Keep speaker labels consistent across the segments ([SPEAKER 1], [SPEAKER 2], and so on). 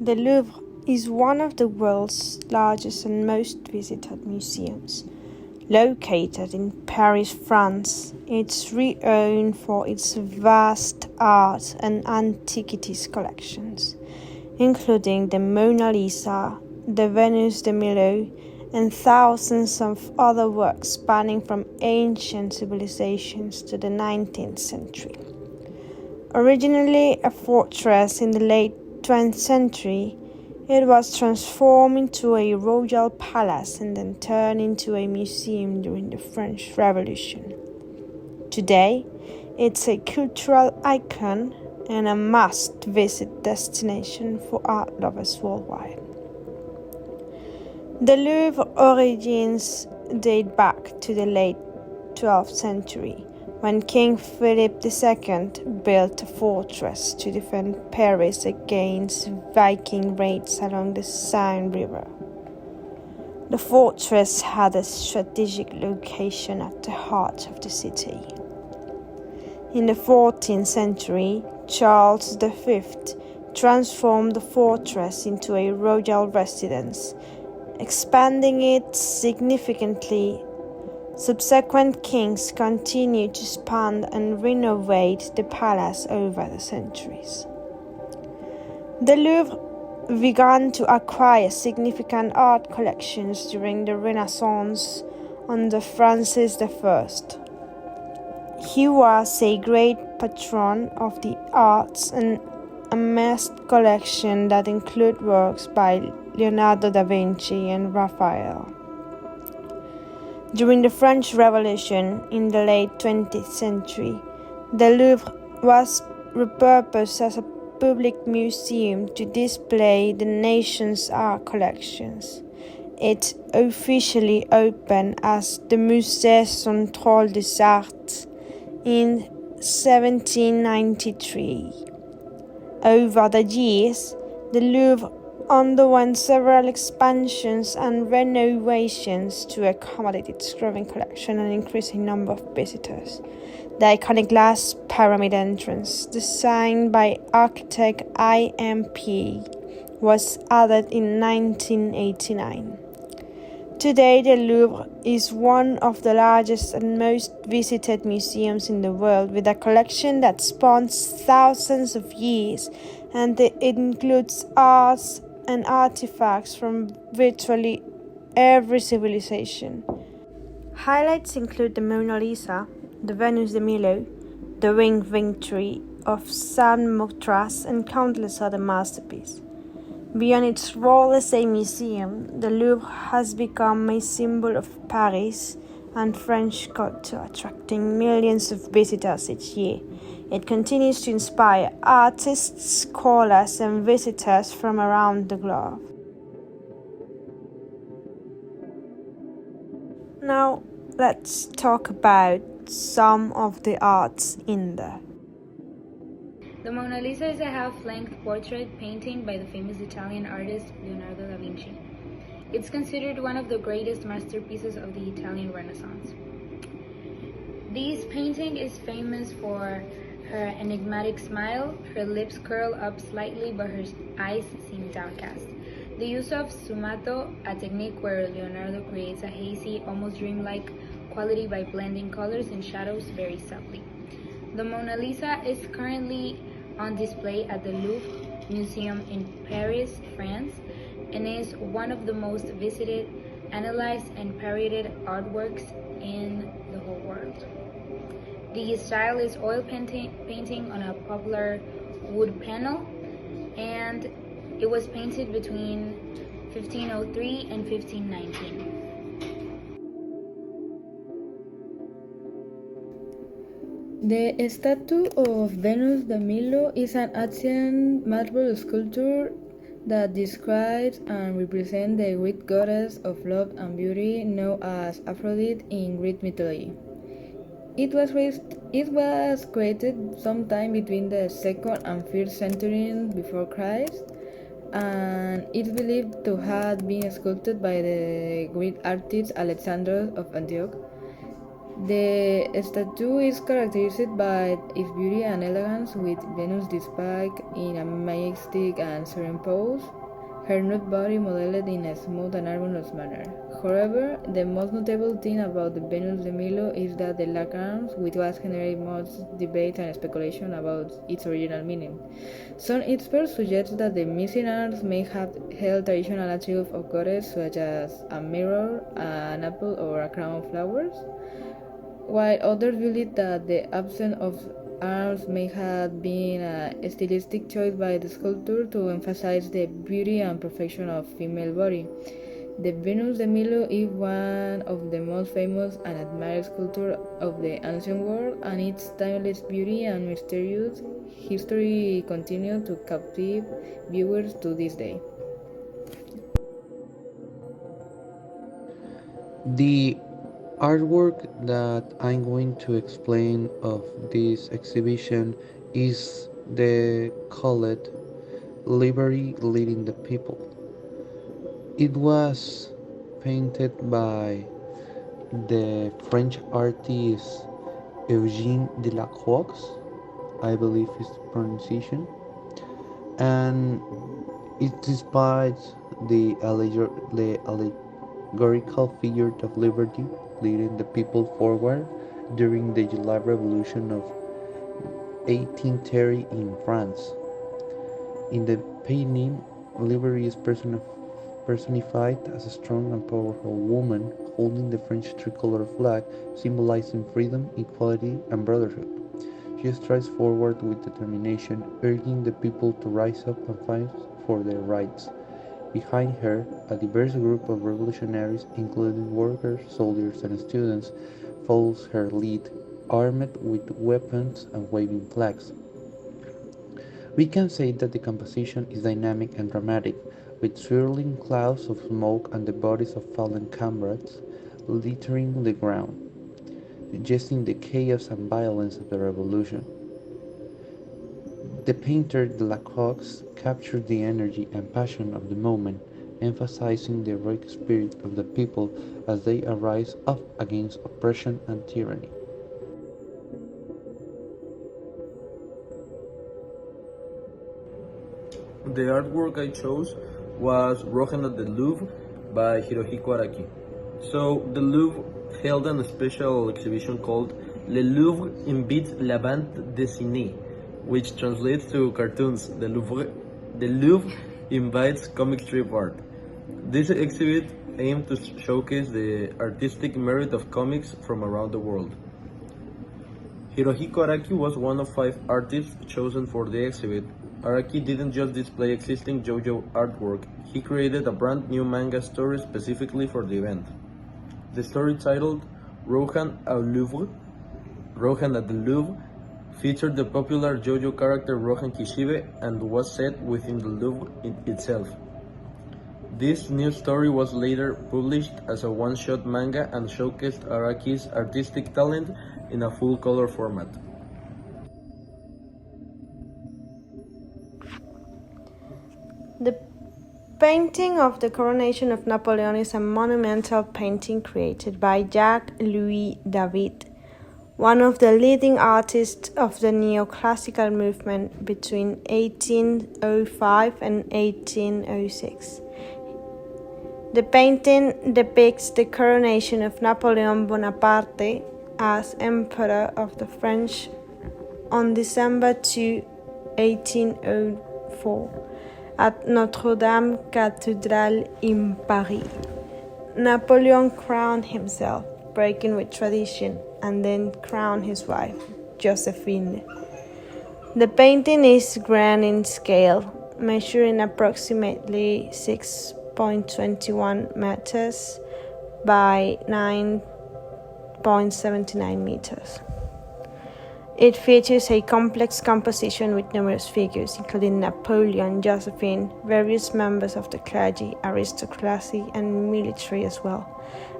[SPEAKER 1] The Louvre is one of the world's largest and most visited museums. Located in Paris, France, it's renowned for its vast art and antiquities collections, including the Mona Lisa, the Venus de Milo, and thousands of other works spanning from ancient civilizations to the 19th century. Originally a fortress in the late 20th century, it was transformed into a royal palace and then turned into a museum during the French Revolution. Today, it's a cultural icon and a must-visit destination for art lovers worldwide. The Louvre origins date back to the late 12th century, when King Philip II built a fortress to defend Paris against Viking raids along the Seine River. The fortress had a strategic location at the heart of the city. In the 14th century, Charles V transformed the fortress into a royal residence, expanding it significantly. Subsequent kings continued to expand and renovate the palace over the centuries. The Louvre began to acquire significant art collections during the Renaissance under Francis I. He was a great patron of the arts and amassed collections that include works by Leonardo da Vinci and Raphael. During the French Revolution in the late 20th century, the Louvre was repurposed as a public museum to display the nation's art collections. It officially opened as the Musée Central des Arts in 1793. Over the years, the Louvre underwent several expansions and renovations to accommodate its growing collection and increasing number of visitors. The iconic glass pyramid entrance, designed by architect I.M.P., was added in 1989. Today, the Louvre is one of the largest and most visited museums in the world, with a collection that spans thousands of years, and it includes arts and artifacts from virtually every civilization. Highlights include the Mona Lisa, the Venus de Milo, the Winged Victory of Samothrace, and countless other masterpieces. Beyond its role as a museum, the Louvre has become a symbol of Paris and French culture, attracting millions of visitors each year. It continues to inspire artists, scholars, and visitors from around the globe. Now, let's talk about some of the arts in there.
[SPEAKER 2] The Mona Lisa is a half-length portrait painting by the famous Italian artist Leonardo da Vinci. It's considered one of the greatest masterpieces of the Italian Renaissance. This painting is famous for her enigmatic smile. Her lips curl up slightly, but her eyes seem downcast. The use of sfumato, a technique where Leonardo creates a hazy, almost dreamlike quality by blending colors and shadows very subtly. The Mona Lisa is currently on display at the Louvre Museum in Paris, France, and is one of the most visited, analyzed, and paraded artworks in the whole world. The style is oil painting on a popular wood panel, and it was painted between 1503 and 1519.
[SPEAKER 3] The statue of Venus de Milo is an ancient marble sculpture that describes and represents the Greek goddess of love and beauty known as Aphrodite in Greek mythology. It was created sometime between the 2nd and 1st century before Christ, and it's believed to have been sculpted by the Greek artist Alexander of Antioch. The statue is characterized by its beauty and elegance, with Venus depicted in a majestic and serene pose, her nude body modeled in a smooth and harmonious manner. However, the most notable thing about the Venus de Milo is that the lacrams, which was generated much debate and speculation about its original meaning. Some experts suggest that the missing arms may have held traditional attributes of goddess, such as a mirror, an apple, or a crown of flowers, while others believe that the absence of arms may have been a stylistic choice by the sculptor to emphasize the beauty and perfection of female body. The Venus de Milo is one of the most famous and admired sculptures of the ancient world, and its timeless beauty and mysterious history continue to captivate viewers to this day.
[SPEAKER 4] The artwork that I'm going to explain of this exhibition is the called Liberty Leading the People. It was painted by the French artist Eugène Delacroix, I believe is the pronunciation, and it despises the allegorical figure of liberty leading the people forward during the July Revolution of 1830 in France. In the painting, liberty is personified as a strong and powerful woman holding the French tricolor flag, symbolizing freedom, equality, and brotherhood. She strides forward with determination, urging the people to rise up and fight for their rights. Behind her, a diverse group of revolutionaries, including workers, soldiers, and students, follows her lead, armed with weapons and waving flags. We can say that the composition is dynamic and dramatic, with swirling clouds of smoke and the bodies of fallen comrades littering the ground, suggesting the chaos and violence of the revolution. The painter Delacroix captured the energy and passion of the moment, emphasizing the heroic spirit of the people as they arise up against oppression and tyranny.
[SPEAKER 5] The artwork I chose was Rohan at the Louvre by Hirohiko Araki. So the Louvre held a special exhibition called Le Louvre invite la bande dessinée, which translates to cartoons. The Louvre invites comic strip art. This exhibit aimed to showcase the artistic merit of comics from around the world. Hirohiko Araki was one of 5 artists chosen for the exhibit. Araki didn't just display existing JoJo artwork, he created a brand new manga story specifically for the event. The story, titled Rohan at the Louvre, featured the popular JoJo character Rohan Kishibe and was set within the Louvre itself. This new story was later published as a one-shot manga and showcased Araki's artistic talent in a full-color format.
[SPEAKER 1] The painting of the coronation of Napoleon is a monumental painting created by Jacques-Louis David, one of the leading artists of the neoclassical movement between 1805 and 1806. The painting depicts the coronation of Napoleon Bonaparte as Emperor of the French on December 2, 1804. At Notre-Dame Cathedral in Paris. Napoleon crowned himself, breaking with tradition, and then crowned his wife, Josephine. The painting is grand in scale, measuring approximately 6.21 meters by 9.79 meters. It features a complex composition with numerous figures, including Napoleon, Josephine, various members of the clergy, aristocracy, and military, as well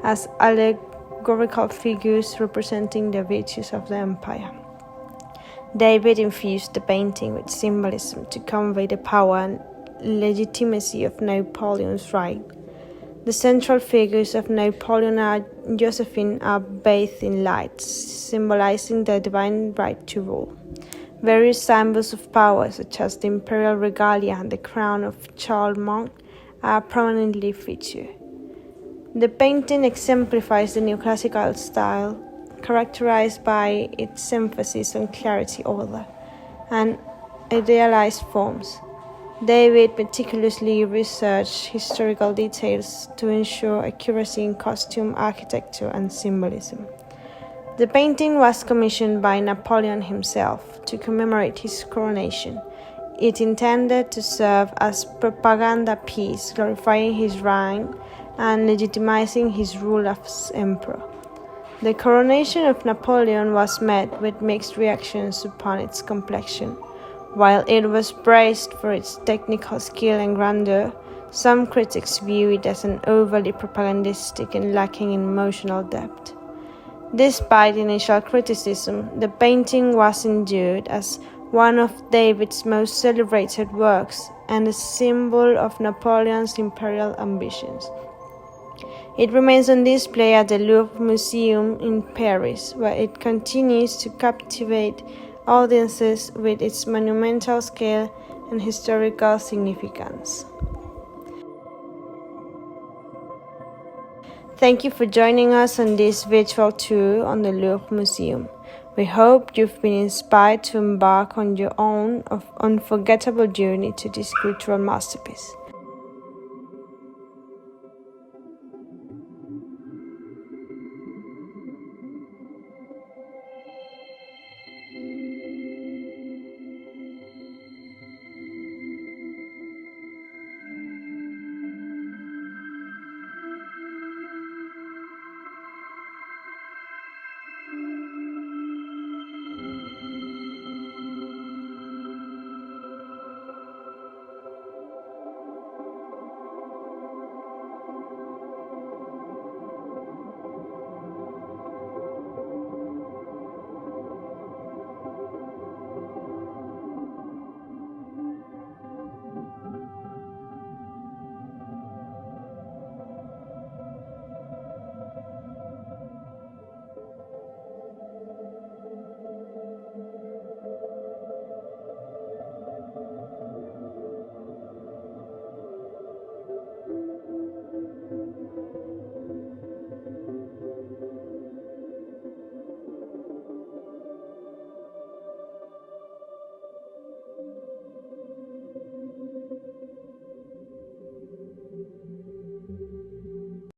[SPEAKER 1] as allegorical figures representing the virtues of the empire. David infused the painting with symbolism to convey the power and legitimacy of Napoleon's reign. The central figures of Napoleon and Josephine are bathed in light, symbolizing the divine right to rule. Various symbols of power, such as the imperial regalia and the crown of Charlemagne, are prominently featured. The painting exemplifies the neoclassical style, characterized by its emphasis on clarity, order, and idealized forms. David meticulously researched historical details to ensure accuracy in costume, architecture, and symbolism. The painting was commissioned by Napoleon himself to commemorate his coronation. It intended to serve as propaganda piece, glorifying his rank and legitimizing his rule as emperor. The coronation of Napoleon was met with mixed reactions upon its complexion. While it was praised for its technical skill and grandeur, some critics view it as an overly propagandistic and lacking in emotional depth. Despite initial criticism, the painting was endured as one of David's most celebrated works and a symbol of Napoleon's imperial ambitions. It remains on display at the Louvre Museum in Paris, where it continues to captivate audiences with its monumental scale and historical significance. Thank you for joining us on this virtual tour on the Louvre Museum. We hope you've been inspired to embark on your own unforgettable journey to this cultural masterpiece.